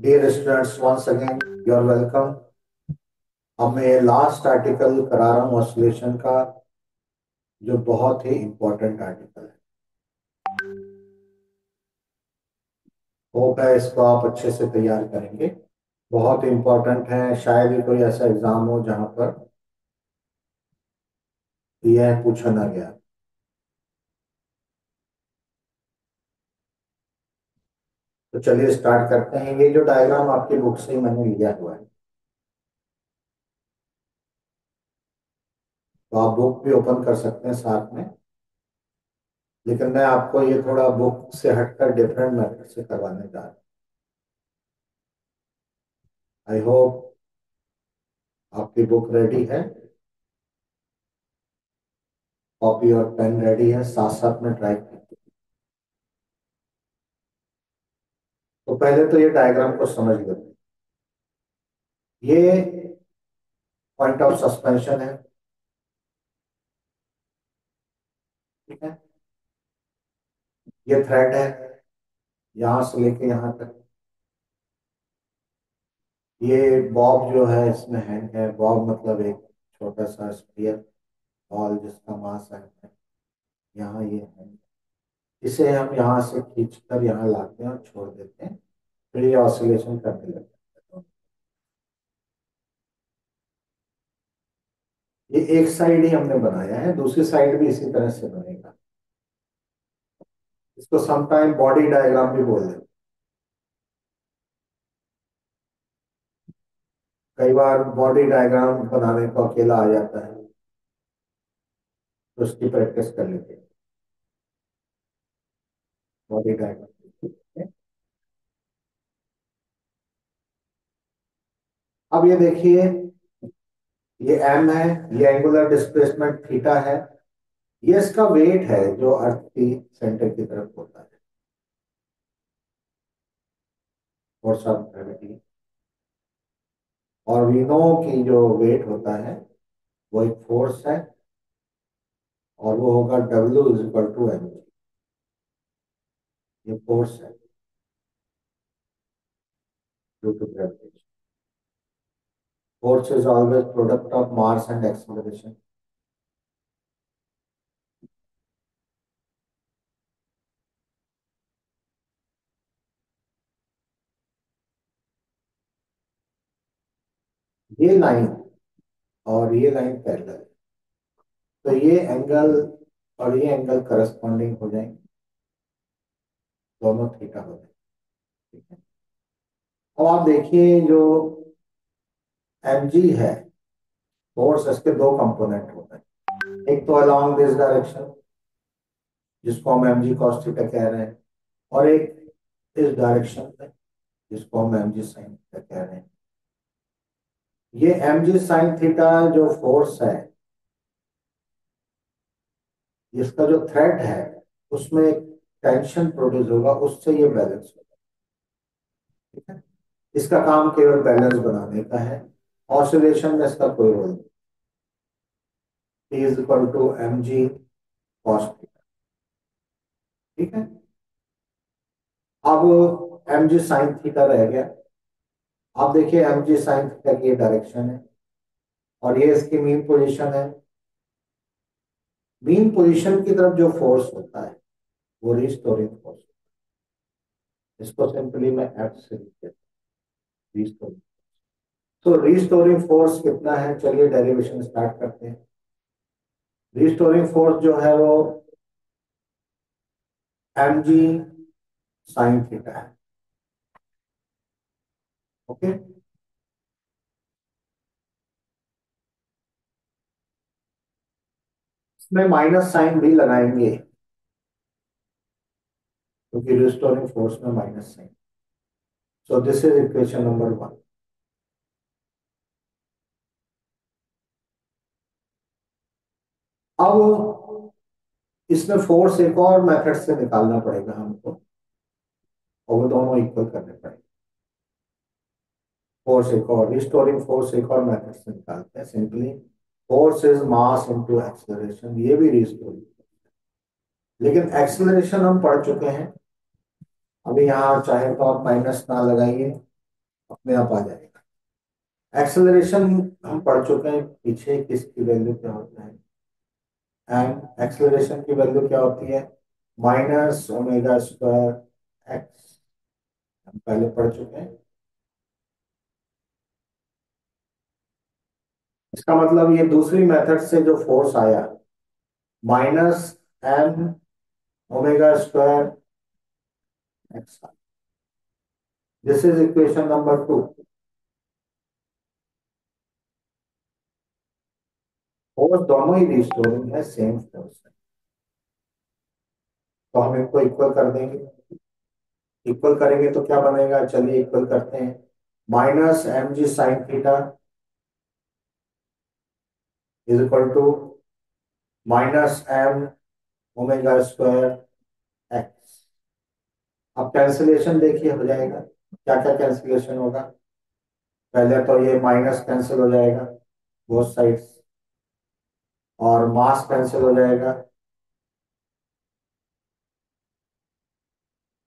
Dear students, once again you are welcome. अब मैं ये लास्ट आर्टिकल करा रहा हूँ ऑसिलेशन का, जो बहुत ही इंपॉर्टेंट आर्टिकल है। होप है इसको आप अच्छे से तैयार करेंगे। बहुत इंपॉर्टेंट है, शायद ही कोई ऐसा एग्जाम हो जहां पर यह पूछा ना गया। तो चलिए स्टार्ट करते हैं। ये जो डायग्राम आपकी बुक से ही मैंने लिया हुआ है, तो आप बुक भी ओपन कर सकते हैं साथ में, लेकिन मैं आपको ये थोड़ा बुक से हटकर डिफरेंट मेथड से करवाने जा रहा हूँ। आई होप आपकी बुक रेडी है, कॉपी और पेन रेडी है, साथ साथ में ट्राई कीजिए। तो पहले तो ये डायग्राम को समझ लेते हैं। ये पॉइंट ऑफ सस्पेंशन है, ठीक है। ये थ्रेड है, यहां से लेके यहां तक। ये बॉब जो है इसमें हैंग है। बॉब मतलब एक छोटा सा स्फीयर बॉल जिसका मास है। यहाँ ये है, इसे हम यहाँ से खींचकर यहाँ लाते हैं और छोड़ देते हैं, फिर ये ऑसिलेशन करने लगता है। ये एक साइड ही हमने बनाया है, दूसरी साइड भी इसी तरह से बनेगा। इसको समटाइम बॉडी डायग्राम भी बोल देते हैं। कई बार बॉडी डायग्राम बनाने को अकेला आ जाता है, तो उसकी प्रैक्टिस कर लेते हैं। Body diagram. अब ये देखिए, ये एम है, ये एंगुलर डिस्प्लेसमेंट थीटा है, ये इसका वेट है जो अर्थ की सेंटर की तरफ होता है, फोर्स ऑफ ग्रेविटी। और वी नो की जो वेट होता है वो एक फोर्स है, और वो होगा W = mg। ये फोर्स है due to gravitation. Force is always product of mass and acceleration. ये लाइन और ये लाइन पैरेलल है, तो ये एंगल और ये एंगल करस्पॉन्डिंग हो जाएंगे, दोनों थीटा हो जाएंगे, ठीक है। अब आप देखिए, जो mg है फोर्स, इसके दो कंपोनेंट होते हैं। एक तो अलोंग दिस डायरेक्शन, जिसको हम mg cos थीटा कह रहे हैं, और एक इस डायरेक्शन में, जिसको हम mg sin थीटा कह रहे हैं। ये mg sin थीटा जो फोर्स है, इसका जो थ्रेड है उसमें एक टेंशन प्रोड्यूस होगा, उससे ये बैलेंस होगा, ठीक है। इसका काम केवल बैलेंस बनाने का है। ऑसिलेशन में इसका कोई रोल नहीं। T = mg cos थीटा, ठीक है। अब mg sin थीटा रह गया। आप देखिए, mg sin थीटा की ये डायरेक्शन है, और ये इसकी मीन पोजीशन है। मीन पोजीशन की तरफ जो फोर्स होता है वो रिस्टोरिंग फोर्स। इसको सिंपली मैं एफ से लिख देता हूँ, रिस्टोरिंग। तो रिस्टोरिंग फोर्स कितना है, चलिए डेरिवेशन स्टार्ट करते हैं। रिस्टोरिंग फोर्स जो है वो mg sin थीटा है, ओके। इसमें माइनस साइन भी लगाएंगे, क्योंकि रिस्टोरिंग फोर्स में minus sign. So this is equation number 1। अब इसमें फोर्स एक और मेथड से निकालना पड़ेगा हमको, और वो दोनों इक्वल करने पड़ेंगे। फोर्स एक और, रिस्टोरिंग फोर्स एक और मेथड से निकालते हैं, simply force is mass into acceleration. ये भी रिस्टोरिंग, लेकिन एक्सेलरेशन हम पढ़ चुके हैं। अभी यहाँ चाहे तो आप माइनस ना लगाइए, अपने आप आ जाएगा। एक्सेलरेशन हम पढ़ चुके हैं पीछे, किसकी वैल्यू क्या होता है। एंड एक्सेलरेशन की वैल्यू क्या होती है, माइनस ओमेगा स्क्वायर एक्स, हम पहले पढ़ चुके हैं। इसका मतलब ये दूसरी मेथड से जो फोर्स आया, minus m omega square x, this is equation number 2। Force दोनों ही रिस्टोरिंग है, सेम फोर्स है, तो हम इनको इक्वल कर देंगे। इक्वल करेंगे तो क्या बनेगा, चलिए इक्वल करते हैं। Minus m g sine theta is equal to minus m omega square x. अब कैंसिलेशन देखिए हो जाएगा, क्या क्या कैंसिलेशन होगा। पहले तो ये माइनस कैंसिल हो जाएगा बोथ साइड्स, और मास कैंसिल हो जाएगा।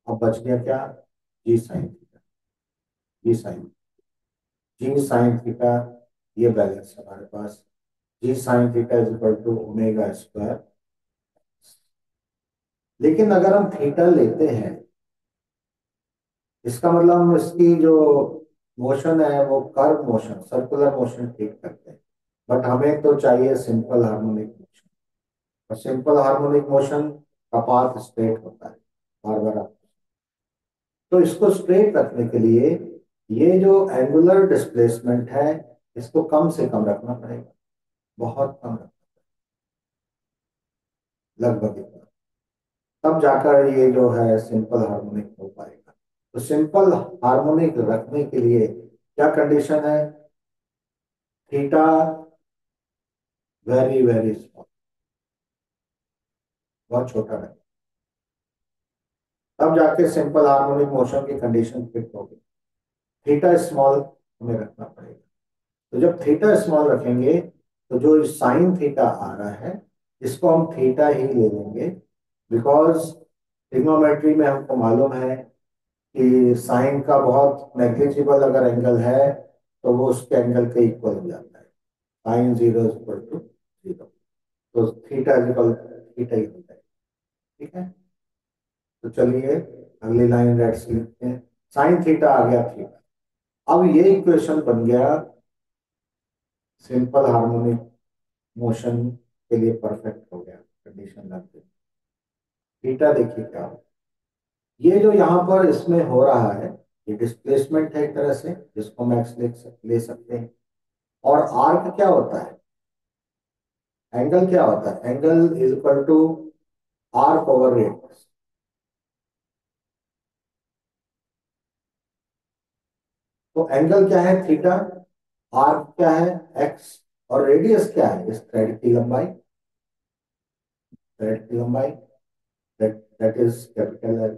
अब बच गया क्या, g sine theta, g sine, g sine theta, ये बैलेंस है हमारे पास। G sine theta is equal to omega square. लेकिन अगर हम थीटा लेते हैं, इसका मतलब हम इसकी जो मोशन है वो कर्व मोशन, सर्कुलर मोशन ठीक करते हैं। बट हमें तो चाहिए सिंपल हार्मोनिक मोशन, और सिंपल हार्मोनिक मोशन का पाथ स्ट्रेट होता है बार बार। तो इसको स्ट्रेट रखने के लिए ये जो एंगुलर डिस्प्लेसमेंट है, इसको कम से कम रखना पड़ेगा, बहुत कम लगभग इतना, तब जाकर ये जो है सिंपल हार्मोनिक हो पाएगा। तो सिंपल हार्मोनिक रखने के लिए क्या कंडीशन है, थीटा वेरी वेरी स्मॉल, बहुत छोटा रहे, तब जाके सिंपल हार्मोनिक मोशन की कंडीशन फिट होगी। थीटा स्मॉल हमें रखना पड़ेगा। तो जब थीटा स्मॉल रखेंगे, तो जो साइन थीटा आ रहा है, इसको हम थीटा ही ले लेंगे, बिकॉज ट्रिग्नोमेट्री में हमको मालूम है कि साइन का बहुत नेग्लिजिबल अगर एंगल है तो वो उसके एंगल के इक्वल हो जाता है। Sine zero is equal to zero, तो theta is equal to theta होता है। ठीक है, तो चलिए अगली लाइन रेड से लिखते हैं। साइन थीटा आ गया थीटा। अब ये इक्वेशन बन गया सिंपल हार्मोनिक मोशन के लिए परफेक्ट हो गया, कंडीशन लग गई। थीटा देखिए क्या हो, ये जो यहाँ पर इसमें हो रहा है, ये डिस्प्लेसमेंट है एक तरह से, जिसको हम एक्स ले सकते हैं। और आर्क क्या होता है, एंगल क्या होता है, angle is equal to arc over radius. तो एंगल क्या है थीटा, आर्क क्या है एक्स, और रेडियस क्या है इस थ्रेड की लंबाई, थ्रेड की लंबाई, दैट इज कैपिटल एल।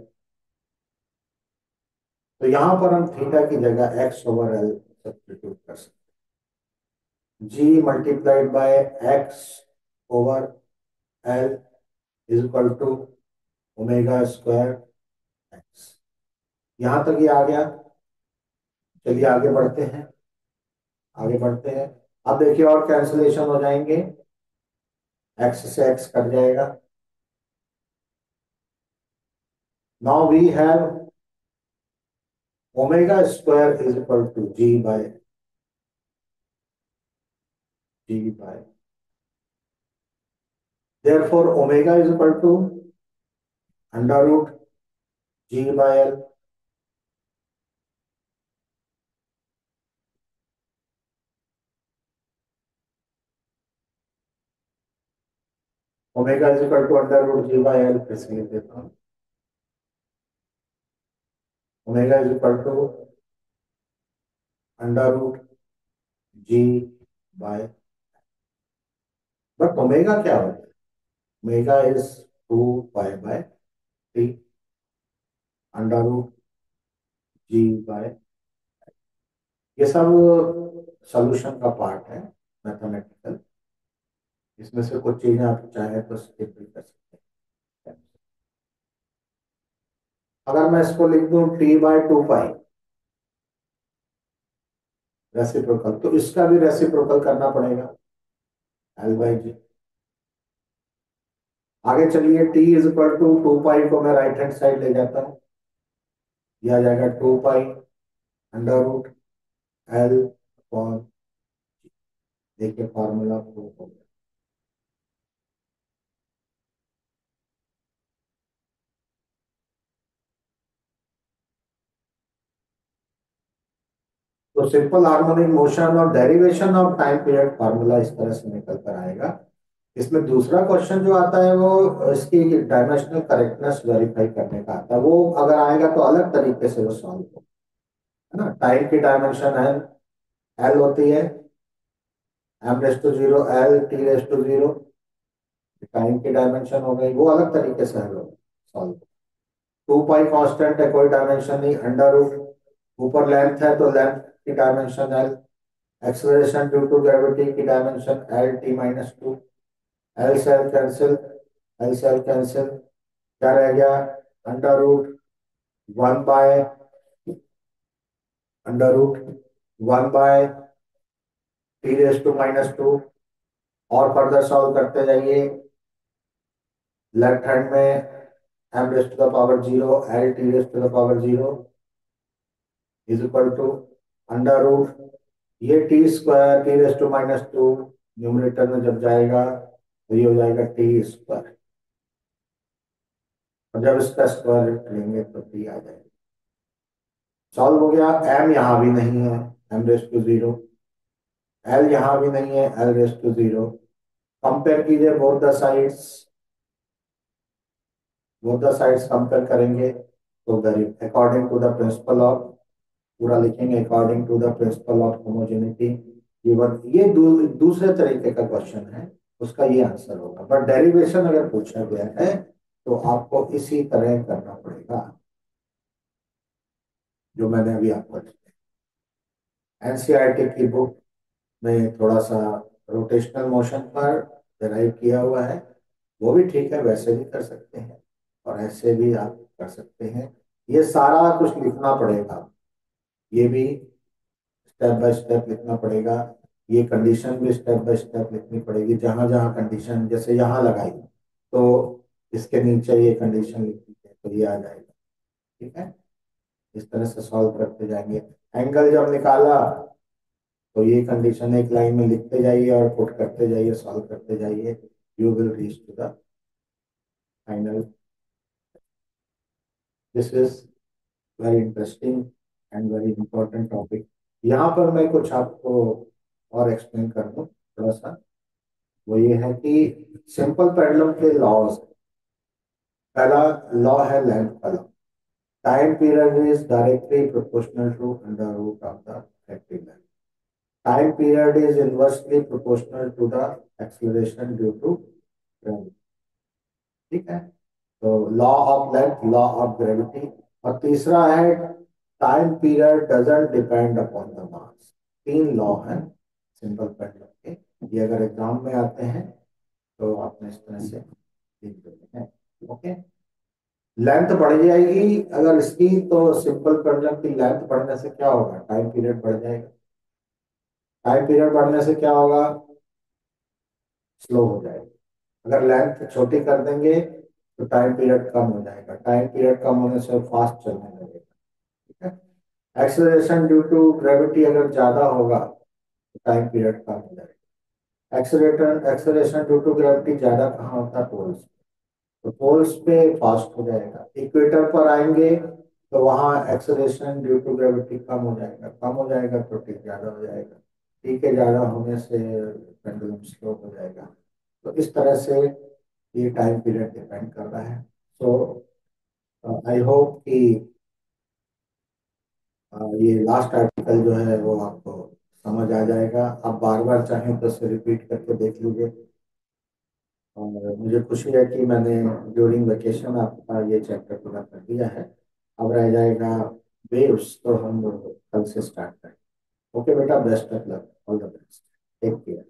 तो यहां पर हम थीटा की जगह एक्स ओवर एल सब्स्टिट्यूट कर सकते हैं। G multiplied by x over l is equal to omega square x. यहां तक ये आ गया। चलिए आगे बढ़ते हैं, आगे बढ़ते हैं। अब देखिए और कैंसिलेशन हो जाएंगे, एक्स से एक्स कट जाएगा। Now we have omega square is equal to g by, therefore omega is equal to under root g by l. Omega is equal to under root g by l, फिर से लिख देता हूँ। Omega is equal to under root g by, but omega क्या होता है, omega is 2 pi by 3 under root g by. ये सब सॉल्यूशन का पार्ट है मैथमेटिकल, इसमें से कुछ चीजें आप चाहें तो स्किप भी कर सकते हैं। अगर मैं इसको लिख दूं टी बाय 2 पाई, रेसिप्रोकल, तो इसका भी रेसिप्रोकल करना पड़ेगा, L/G। आगे चलिए, T इज इक्वल टू 2 पाई को मैं राइट हैंड साइड ले जाता हूँ, यह आ जाएगा 2 pi under root L upon, देखिए फॉर्मूला प्रूफ हो गया। तो सिंपल हार्मोनिक मोशन और derivation of time period formula इस तरह से निकल कर आएगा। इसमें दूसरा क्वेश्चन जो आता है वो इसकी डायमेंशनल करेक्टनेस वेरीफाई करने का आता है, वो अगर आएगा तो अलग तरीके से वो सॉल्व हो, है ना। टाइम की डायमेंशन है एल होती है, m⁻⁴ एल t⁻⁴, टाइम की डायमेंशन हो गई, वो अलग तरीके से हल होगा सॉल्व। 2 पाई कांस्टेंट है, कोई डायमेंशन नहीं, अंडर रूट, ऊपर लेंथ है तो लेंथ की dimension L, acceleration due to gravity की डायमेंशन L t-2, एल सेल कैंसिल, एल सेल कैंसिल, क्या रह गया, अंडर रूट 1/√1/t⁻²। और फर्दर सॉल्व करते जाइए, लेफ्ट हैंड में m⁻⁴ L t⁻⁴ is equal to under root, ये t² t⁻², न्यूमरेटर में जब जाएगा तो ये हो जाएगा t², और जब इसका स्क्वायर रूट लेंगे तो t आ जाएगा। सॉल्व हो गया। m यहाँ भी नहीं है, m⁻⁴, l यहाँ भी नहीं है, l⁻⁴। कंपेयर कीजिए बोथ द साइड्स कंपेयर करेंगे तो गरीब, according to the principle of, पूरा लिखेंगे according to the principle of homogeneity given, ये दूसरे तरीके का क्वेश्चन है, उसका ये आंसर होगा। बट डेरिवेशन अगर पूछा गया है तो आपको इसी तरह करना पड़ेगा जो मैंने अभी आपको एनसीईआरटी की बुक में थोड़ा सा रोटेशनल मोशन पर डिराइव किया हुआ है, वो भी ठीक है, वैसे भी कर सकते हैं और ऐसे भी आप कर सकते हैं। ये सारा कुछ लिखना पड़ेगा, ये भी स्टेप बाय स्टेप लिखना पड़ेगा, ये कंडीशन भी स्टेप बाय स्टेप लिखनी पड़ेगी, जहां जहां कंडीशन जैसे यहाँ लगाई तो इसके नीचे ये कंडीशन लिखी है तो ये आ जाएगा, ठीक है। इस तरह से सॉल्व करते जाएंगे। एंगल जब निकाला तो ये कंडीशन एक लाइन में लिखते जाइए और पुट करते जाइए, सॉल्व करते जाइए, you will reach to the final. This is very interesting and very important topic. यहाँ पर मैं कुछ आपको और एक्सप्लेन कर दूं थोड़ा सा, वो ये है कि सिंपल पेंडुलम के लॉज, पहला लॉ है लेंथ का law, time period is directly proportional to under root of the effective length, time period is inversely proportional to the acceleration due to gravity, ठीक है। तो law of length, law of gravity, और तीसरा है time period doesn't depend upon the mass. तीन law हैं simple pendulum के, ये अगर एग्जाम में आते हैं तो आपने इस तरह से लिख देते हैं, ओके। लेंथ बढ़ जाएगी अगर इसकी, तो सिंपल पेंडुलम की लेंथ बढ़ने से क्या होगा, टाइम पीरियड बढ़ जाएगा, टाइम पीरियड बढ़ने से क्या होगा, स्लो हो जाएगा। अगर लेंथ छोटी कर देंगे तो टाइम पीरियड कम हो जाएगा, टाइम पीरियड कम होने से फास्ट चलने लगेगा, ठीक है। एक्सेलरेशन ड्यू टू ग्रेविटी अगर ज्यादा होगा तो टाइम पीरियड कम हो जाएगा। एक्सेलरेशन ड्यू टू ग्रेविटी ज्यादा कहाँ होता है, पोल्स, तो पोल्स पे फास्ट हो जाएगा। इक्वेटर पर आएंगे तो वहां एक्सेलरेशन ड्यू टू ग्रेविटी कम हो जाएगा, कम हो जाएगा तो टी ज्यादा हो जाएगा, टी के ज्यादा होने से पेंडुलम स्लो हो जाएगा। तो इस तरह से ये टाइम पीरियड डिपेंड कर रहा है। सो आई होप कि ये लास्ट आर्टिकल जो है वो आपको समझ आ जाएगा। आप बार बार चाहें तो इसे रिपीट करके देख लीजिए, और मुझे खुशी है कि मैंने ड्यूरिंग वेकेशन आपका ये चैप्टर पूरा कर दिया है। अब रह जाएगा वेव्स, तो हम कल से स्टार्ट करें। ओके बेटा, best of luck, all the best, take care.